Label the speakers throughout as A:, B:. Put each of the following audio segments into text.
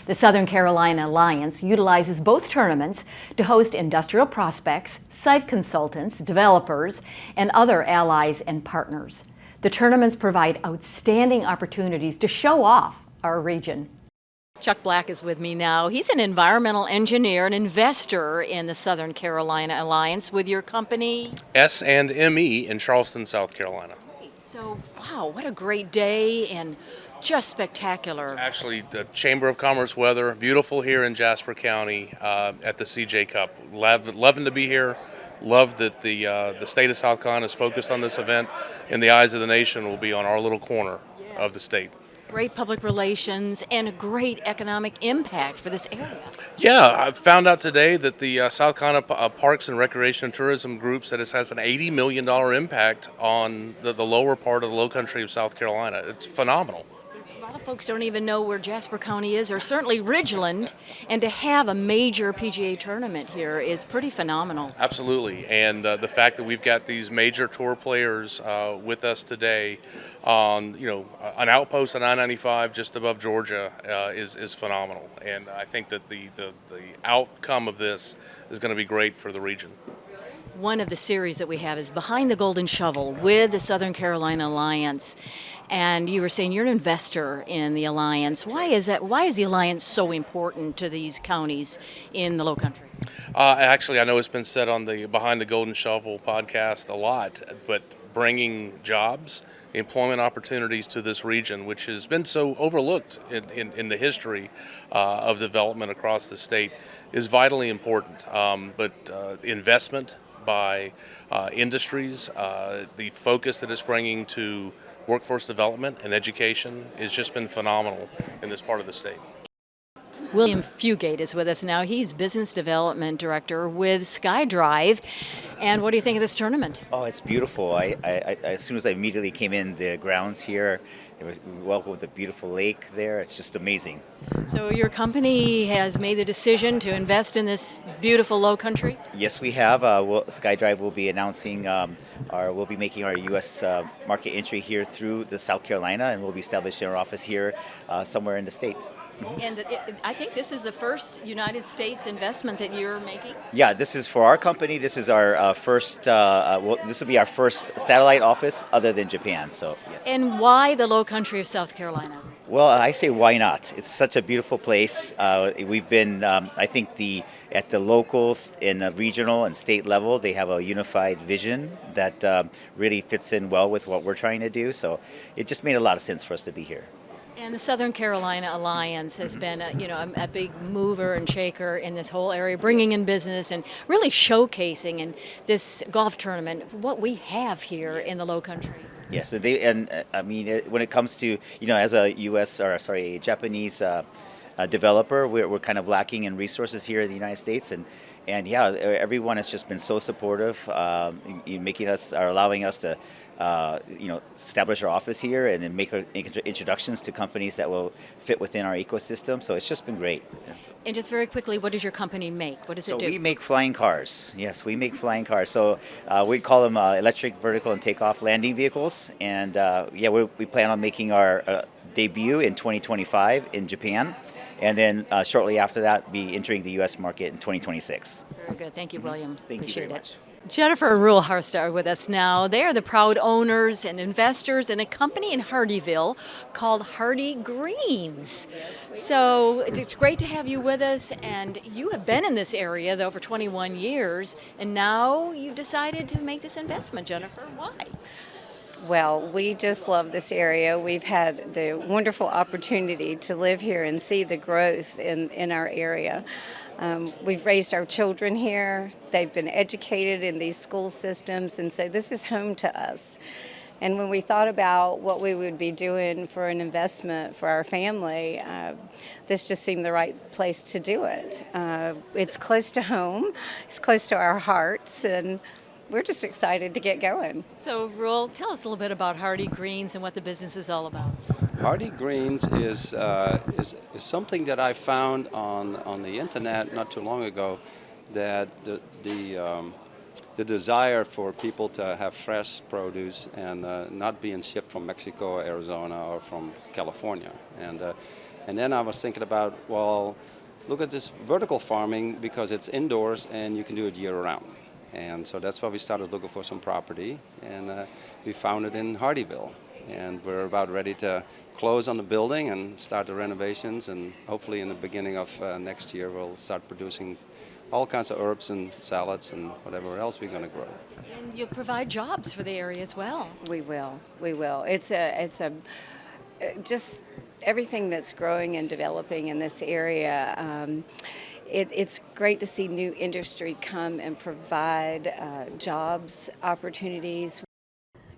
A: The Southern Carolina Alliance utilizes both tournaments to host industrial prospects, site consultants, developers, and other allies and partners. The tournaments provide outstanding opportunities to show off our region. Chuck Black is with me now. He's an environmental engineer, an investor in the Southern Carolina Alliance with your company
B: S&ME in Charleston, South Carolina.
A: So, wow, what a great day and just spectacular.
B: Actually, the Chamber of Commerce weather, beautiful here in Jasper County at the CJ Cup. Loving to be here. Love that the state of South Carolina is focused on this event, and the eyes of the nation will be on our little corner of the state.
A: Great public relations and a great economic impact for this area.
B: Yeah, I found out today that the South Carolina Parks and Recreation and Tourism Group said it has an $80 million impact on the lower part of the low country of South Carolina. It's phenomenal.
A: A lot of folks don't even know where Jasper County is, or certainly Ridgeland, and to have a major PGA tournament here is pretty phenomenal.
B: Absolutely, and the fact that we've got these major tour players with us today on an outpost on I-95 just above Georgia is phenomenal, and I think that the outcome of this is going to be great for the region.
A: One of the series that we have is Behind the Golden Shovel with the Southern Carolina Alliance. And you were saying you're an investor in the Alliance. Why is that? Why is the Alliance so important to these counties in the Low Country?
B: Actually, I know it's been said on the Behind the Golden Shovel podcast a lot, but bringing jobs, employment opportunities to this region, which has been so overlooked in the history of development across the state, is vitally important. But investment by industries, the focus that it's bringing to workforce development and education has just been phenomenal in this part of the state.
A: William Fugate is with us now. He's Business Development Director with SkyDrive. And what do you think of this tournament?
C: Oh, it's beautiful. I as soon as I immediately came in the grounds here, it was welcome with the beautiful lake there. It's just amazing.
A: So your company has made the decision to invest in this beautiful low country?
C: Yes, we have. SkyDrive will be announcing we'll be making our U.S. Market entry here through the South Carolina, and we'll be establishing our office here somewhere in the state.
A: And I think this is the first United States investment that you're making?
C: Yeah, this is for our company. This is our first, this will be our first satellite office other than Japan, so yes.
A: And why the low country of South Carolina?
C: Well, I say why not? It's such a beautiful place. We've been, I think, at the local and the regional and state level, they have a unified vision that really fits in well with what we're trying to do. So it just made a lot of sense for us to be here.
A: And the Southern Carolina Alliance has been a big mover and shaker in this whole area, bringing in business and really showcasing in this golf tournament what we have here in the Low Country.
C: Yes, I mean, when it comes to, as a Japanese developer, we're kind of lacking in resources here in the United States, and yeah, everyone has just been so supportive, allowing us to establish our office here and then make introductions to companies that will fit within our ecosystem. So it's just been great. Yes.
A: And just very quickly, what does your company make? What does it do?
C: So we make flying cars. Yes, we make flying cars. So we call them electric vertical and takeoff landing vehicles. And we plan on making our debut in 2025 in Japan. And then shortly after that, be entering the U.S. market in 2026.
A: Very good. Thank you, William.
C: Appreciate it.
A: Jennifer and Ruel Harst are with us now. They are the proud owners and investors in a company in Hardeeville called Hardy Greens. So it's great to have you with us. And you have been in this area, though, for 21 years. And now you've decided to make this investment, Jennifer. Why?
D: Well, we just love this area. We've had the wonderful opportunity to live here and see the growth in our area. We've raised our children here. They've been educated in these school systems, and so this is home to us. And when we thought about what we would be doing for an investment for our family, this just seemed the right place to do it. It's close to home. It's close to our hearts, and we're just excited to get going.
A: So, Ruel, tell us a little bit about Hardy Greens and what the business is all about.
E: Hardy Greens is something that I found on the internet not too long ago, that the desire for people to have fresh produce and not being shipped from Mexico, Arizona, or from California. And And then I was thinking about, well, look at this vertical farming because it's indoors and you can do it year round. And so that's why we started looking for some property, and we found it in Hardyville. And we're about ready to close on the building and start the renovations, and hopefully in the beginning of next year we'll start producing all kinds of herbs and salads and whatever else we're going to grow.
A: And you'll provide jobs for the area as well.
D: We will. We will. It's a just everything that's growing and developing in this area. It's great to see new industry come and provide jobs, opportunities.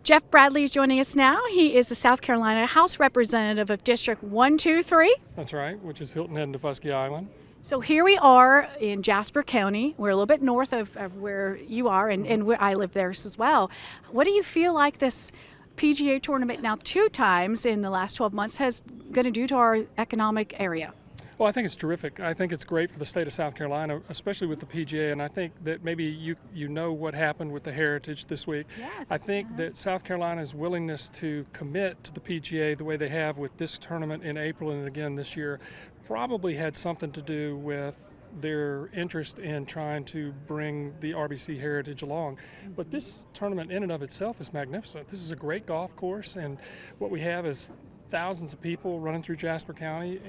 F: Jeff Bradley is joining us now. He is the South Carolina House Representative of District 123.
G: That's right, which is Hilton Head and Daufuskie Island.
F: So here we are in Jasper County. We're a little bit north of where you are, and where I live there as well. What do you feel like this PGA tournament, now 2 times in the last 12 months, has going to do to our economic area?
G: Well, I think it's terrific. I think it's great for the state of South Carolina, especially with the PGA, and I think that maybe you know what happened with the Heritage this week.
F: Yes.
G: I think that South Carolina's willingness to commit to the PGA the way they have with this tournament in April and again this year probably had something to do with their interest in trying to bring the RBC Heritage along. But this tournament in and of itself is magnificent. This is a great golf course, and what we have is thousands of people running through Jasper County,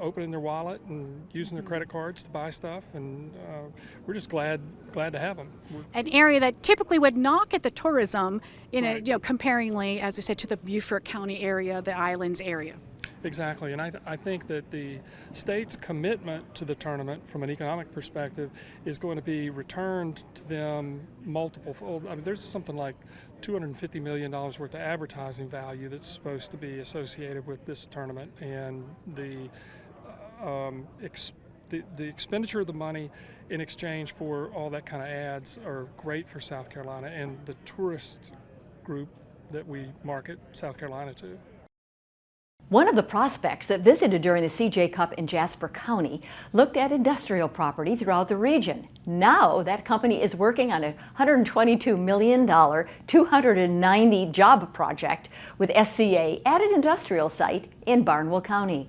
G: opening their wallet and using their credit cards to buy stuff, and we're just glad to have them.
F: An area that typically would not get the tourism in
G: Right.
F: comparingly, as we said, to the Beaufort County area, the islands area.
G: Exactly, and I think that the state's commitment to the tournament from an economic perspective is going to be returned to them multiple fold. I mean, there's something like $250 million worth of advertising value that's supposed to be associated with this tournament, and the expenditure of the money in exchange for all that kind of ads are great for South Carolina and the tourist group that we market South Carolina to.
A: One of the prospects that visited during the CJ Cup in Jasper County looked at industrial property throughout the region. Now that company is working on a $122 million, 290 job project with SCA at an industrial site in Barnwell County.